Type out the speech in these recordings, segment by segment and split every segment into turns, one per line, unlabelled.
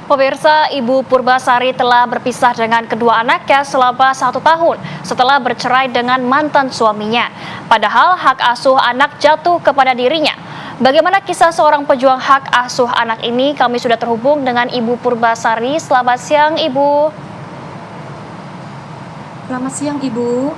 Pemirsa, Ibu Purbasari telah berpisah dengan kedua anaknya selama 1 tahun setelah bercerai dengan mantan suaminya. Padahal hak asuh anak jatuh kepada dirinya. Bagaimana kisah seorang pejuang hak asuh anak ini? Kami sudah terhubung dengan Ibu Purbasari. Selamat siang, Ibu.
Selamat siang, Ibu.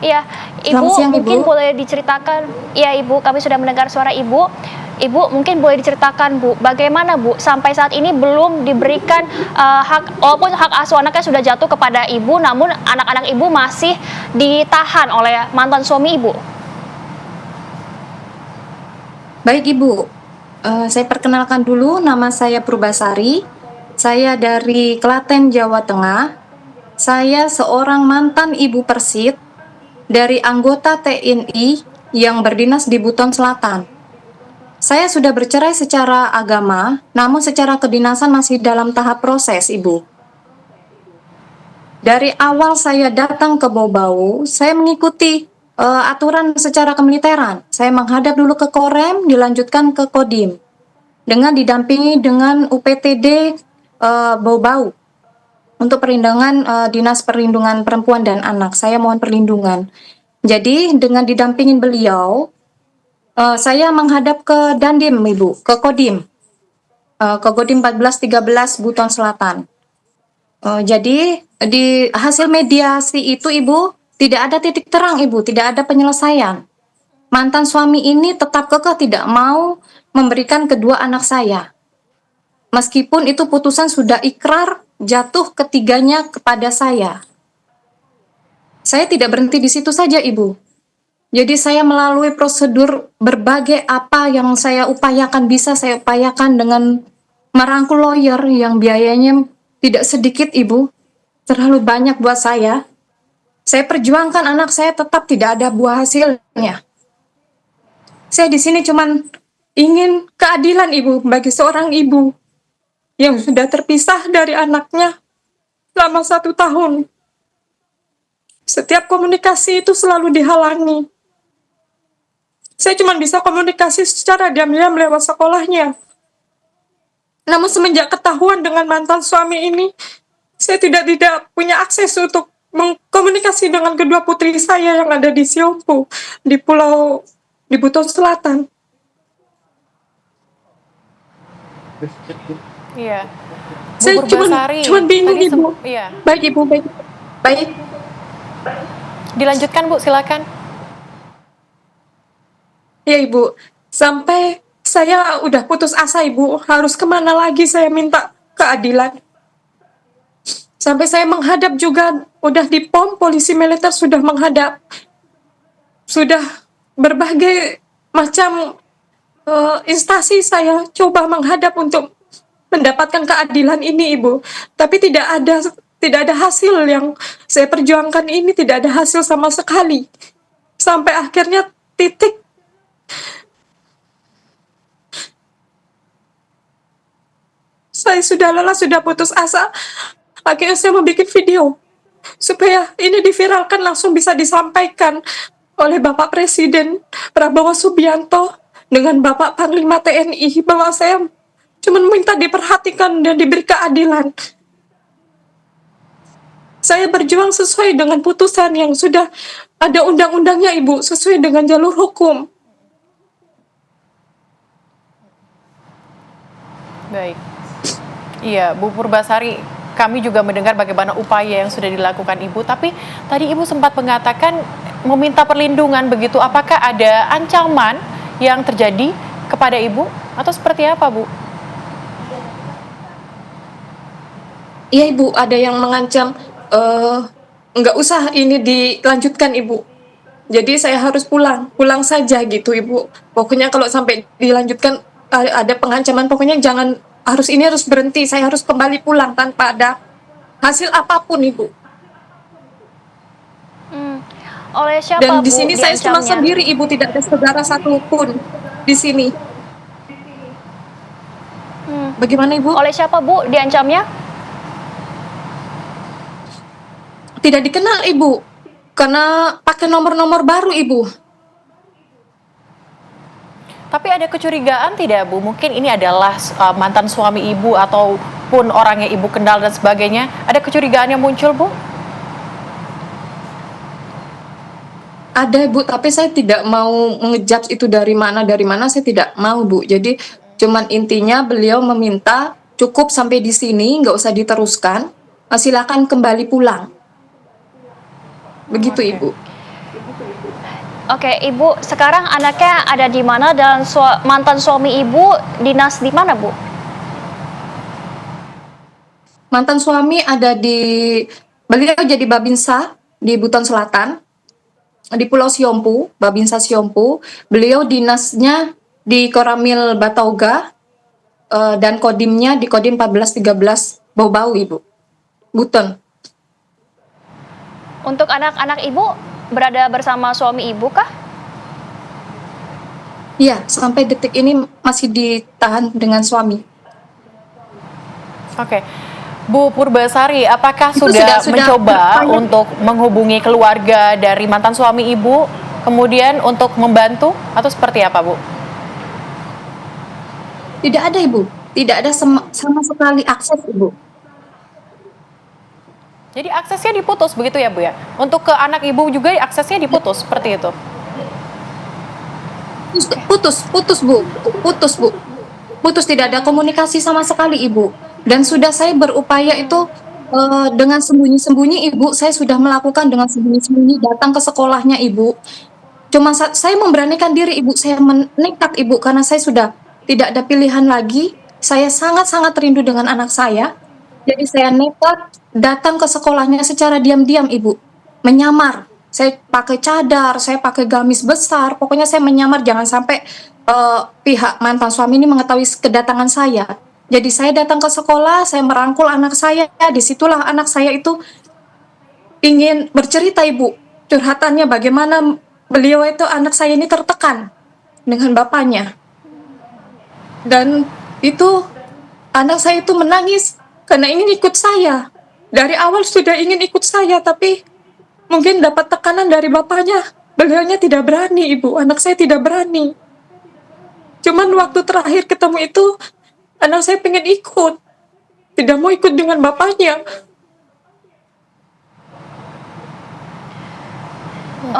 Iya,
Selamat
Ibu
siang,
mungkin
Ibu.
boleh diceritakan. Iya, Ibu, kami sudah mendengar suara Ibu. Ibu mungkin boleh diceritakan, Bu, bagaimana Bu sampai saat ini belum diberikan hak, walaupun hak asuh anaknya sudah jatuh kepada Ibu, namun anak-anak Ibu masih ditahan oleh mantan suami Ibu.
Baik, Ibu. Saya perkenalkan dulu, nama saya Purbasari. Saya dari Klaten, Jawa Tengah. Saya seorang mantan ibu persit dari anggota TNI yang berdinas di Buton Selatan. Saya sudah bercerai secara agama, namun secara kedinasan masih dalam tahap proses, Ibu. Dari awal saya datang ke Bau-Bau, saya mengikuti aturan secara kemiliteran. Saya menghadap dulu ke Korem, dilanjutkan ke Kodim, dengan didampingi dengan UPTD Bau-Bau untuk perlindungan Dinas Perlindungan Perempuan dan Anak. Saya mohon perlindungan. Jadi dengan didampingin beliau, saya menghadap ke Dandim, Ibu, ke Kodim, ke Kodim 1413 Buton Selatan. Jadi di hasil mediasi itu, Ibu, tidak ada titik terang, Ibu, tidak ada penyelesaian. Mantan suami ini tetap kekeh tidak mau memberikan kedua anak saya. Meskipun itu putusan sudah ikrar jatuh ketiganya kepada saya. Saya tidak berhenti di situ saja, Ibu. Jadi saya melalui prosedur berbagai apa yang saya upayakan, bisa saya upayakan dengan merangkul lawyer yang biayanya tidak sedikit, Ibu. Terlalu banyak buat saya. Saya perjuangkan anak saya tetap tidak ada buah hasilnya. Saya di sini cuman ingin keadilan, Ibu, bagi seorang ibu yang sudah terpisah dari anaknya selama 1 tahun. Setiap komunikasi itu selalu dihalangi. Saya cuma bisa komunikasi secara diam-diam lewat sekolahnya. Namun semenjak ketahuan dengan mantan suami ini, saya tidak punya akses untuk mengkomunikasi dengan kedua putri saya yang ada di Siompu, di Buton Selatan.
Iya, Bu
Saya
Purbasari.
cuman bingung,
Tadi
Ibu.
iya,
Baik, Ibu, baik. Baik.
dilanjutkan Bu, silakan.
Ya, Ibu. Sampai saya udah putus asa, Ibu. Harus kemana lagi saya minta keadilan? Sampai saya menghadap juga, udah di POM, polisi militer sudah menghadap. Sudah berbagai macam instansi saya coba menghadap untuk mendapatkan keadilan ini, Ibu. Tapi tidak ada hasil yang saya perjuangkan ini, tidak ada hasil sama sekali. Sampai akhirnya titik saya sudah lelah, sudah putus asa. Akhirnya saya membuat video supaya ini diviralkan, langsung bisa disampaikan oleh Bapak Presiden Prabowo Subianto dengan Bapak Panglima TNI bahwa saya cuma minta diperhatikan dan diberi keadilan. Saya berjuang sesuai dengan putusan yang sudah ada undang-undangnya, Ibu, sesuai dengan jalur hukum.
Baik. Iya, Bu Purbasari, kami juga mendengar bagaimana upaya yang sudah dilakukan Ibu, tapi tadi Ibu sempat mengatakan meminta perlindungan begitu. Apakah ada ancaman yang terjadi kepada Ibu atau seperti apa, Bu?
Iya, Ibu, ada yang mengancam nggak usah ini dilanjutkan, Ibu. Jadi saya harus pulang saja gitu, Ibu. Pokoknya kalau sampai dilanjutkan ada pengancaman, pokoknya harus berhenti, saya harus kembali pulang tanpa ada hasil apapun, Ibu.
Oleh siapa,
Dan di
Bu,
sini saya cuma
diancamnya?
sendiri, Ibu, tidak ada saudara satupun di sini. Bagaimana, Ibu?
Oleh siapa, Bu, diancamnya?
Tidak dikenal, Ibu, karena pakai nomor-nomor baru, Ibu.
Tapi ada kecurigaan tidak Bu? Mungkin ini adalah mantan suami Ibu ataupun orang yang Ibu kenal dan sebagainya. Ada kecurigaan yang muncul Bu?
Ada Bu, tapi saya tidak mau mengejudge itu dari mana saya tidak mau Bu. Jadi cuman intinya beliau meminta cukup sampai di sini, nggak usah diteruskan. Silakan kembali pulang. Begitu
Oke.
Ibu.
Oke, Ibu, sekarang anaknya ada di mana dan mantan suami Ibu dinas di mana, Bu?
Mantan suami ada beliau jadi Babinsa di Buton Selatan, di Pulau Siompu, Babinsa Siompu. Beliau dinasnya di Koramil Batauga, dan kodimnya di kodim 1413 Bau-Bau, Ibu. Buton.
Untuk anak-anak Ibu berada bersama suami Ibu kah?
Iya, sampai detik ini masih ditahan dengan suami.
Oke. Bu Purbasari, apakah
Itu
sudah
sudah
mencoba
berupaya.
untuk menghubungi keluarga dari mantan suami Ibu, kemudian untuk membantu atau seperti apa Bu?
Tidak ada Ibu, tidak ada sama sekali akses Ibu.
Jadi aksesnya diputus begitu ya Bu ya? Untuk ke anak Ibu juga aksesnya diputus seperti itu?
Putus Bu, putus, tidak ada komunikasi sama sekali Ibu. Dan sudah saya berupaya itu dengan sembunyi-sembunyi Ibu, saya sudah melakukan dengan sembunyi-sembunyi datang ke sekolahnya Ibu. Cuma saya memberanikan diri Ibu, saya nekat Ibu karena saya sudah tidak ada pilihan lagi. Saya sangat-sangat rindu dengan anak saya. Jadi saya nekat datang ke sekolahnya secara diam-diam Ibu. Menyamar. Saya pakai cadar, saya pakai gamis besar. Pokoknya saya menyamar jangan sampai pihak mantan suami ini mengetahui kedatangan saya. Jadi saya datang ke sekolah, saya merangkul anak saya. Disitulah anak saya itu ingin bercerita Ibu. Curhatannya bagaimana beliau itu anak saya ini tertekan dengan bapaknya. Dan itu anak saya itu menangis karena ingin ikut saya. Dari awal sudah ingin ikut saya, tapi mungkin dapat tekanan dari bapaknya. Beliaunya tidak berani, Ibu. Anak saya tidak berani. Cuman waktu terakhir ketemu itu, anak saya pengen ikut. Tidak mau ikut dengan bapaknya.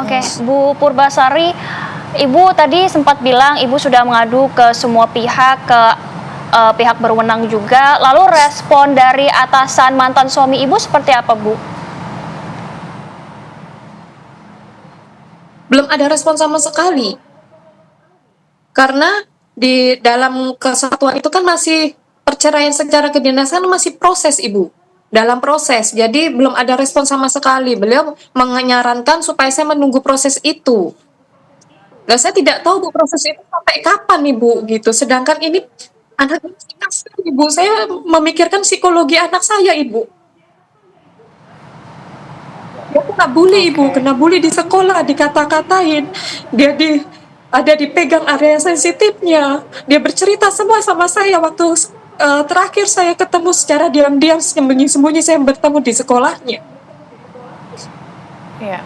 Oke, Bu Purbasari, Ibu tadi sempat bilang Ibu sudah mengadu ke semua pihak, ke pihak berwenang juga. Lalu respon dari atasan mantan suami Ibu seperti apa, Bu?
Belum ada respon sama sekali. Karena di dalam kesatuan itu kan masih perceraian secara kedinasan masih proses Ibu. Dalam proses, jadi belum ada respon sama sekali. Beliau menyarankan supaya saya menunggu proses itu. Dan saya tidak tahu Bu proses itu sampai kapan Ibu gitu. Sedangkan ini anak Ibu, saya memikirkan psikologi anak saya Ibu. Dia kena bully Ibu, kena bully di sekolah, dikata-katain. Dia ada dipegang area sensitifnya. Dia bercerita semua sama saya waktu terakhir saya ketemu secara diam-diam, sembunyi-sembunyi saya bertemu di sekolahnya.
Iya.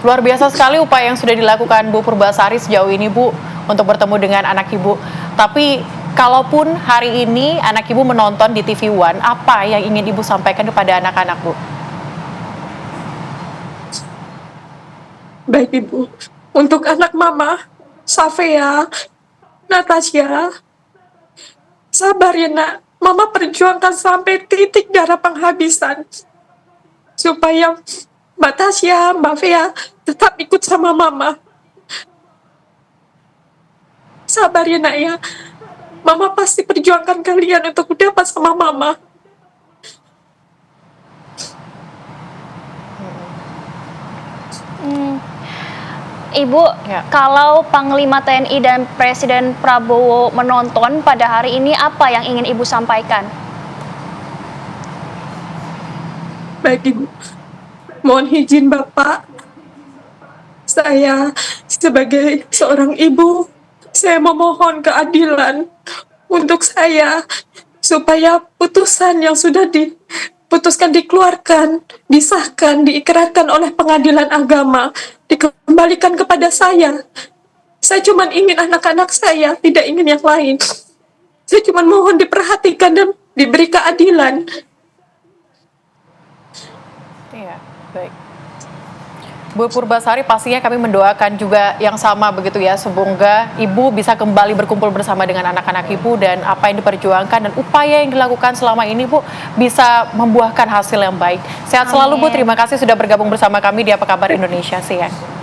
Luar biasa sekali upaya yang sudah dilakukan Bu Purbasari sejauh ini Bu untuk bertemu dengan anak Ibu. Tapi kalaupun hari ini anak Ibu menonton di TV One, apa yang ingin Ibu sampaikan kepada anak-anak Bu?
Baik Ibu, untuk anak Mama, Safea, Natasha, sabar ya nak. Mama perjuangkan sampai titik darah penghabisan. Supaya Mbak Tasya, Mbak Fea tetap ikut sama Mama. Sabar ya nak ya. Mama pasti perjuangkan kalian untuk dapat sama Mama.
Ibu, kalau Panglima TNI dan Presiden Prabowo menonton pada hari ini, apa yang ingin Ibu sampaikan?
Baik Ibu, mohon izin Bapak, saya sebagai seorang ibu, saya memohon keadilan untuk saya, supaya putusan yang sudah diputuskan dikeluarkan, disahkan, diikrarkan oleh pengadilan agama, dikembalikan kepada saya. Saya cuma ingin anak-anak saya, tidak ingin yang lain. Saya cuma mohon diperhatikan dan diberi keadilan.
Iya, baik. Bu Purbasari, pastinya kami mendoakan juga yang sama begitu ya, semoga Ibu bisa kembali berkumpul bersama dengan anak-anak Ibu dan apa yang diperjuangkan dan upaya yang dilakukan selama ini Bu bisa membuahkan hasil yang baik. Sehat selalu Bu, terima kasih sudah bergabung bersama kami di Apa Kabar Indonesia siang.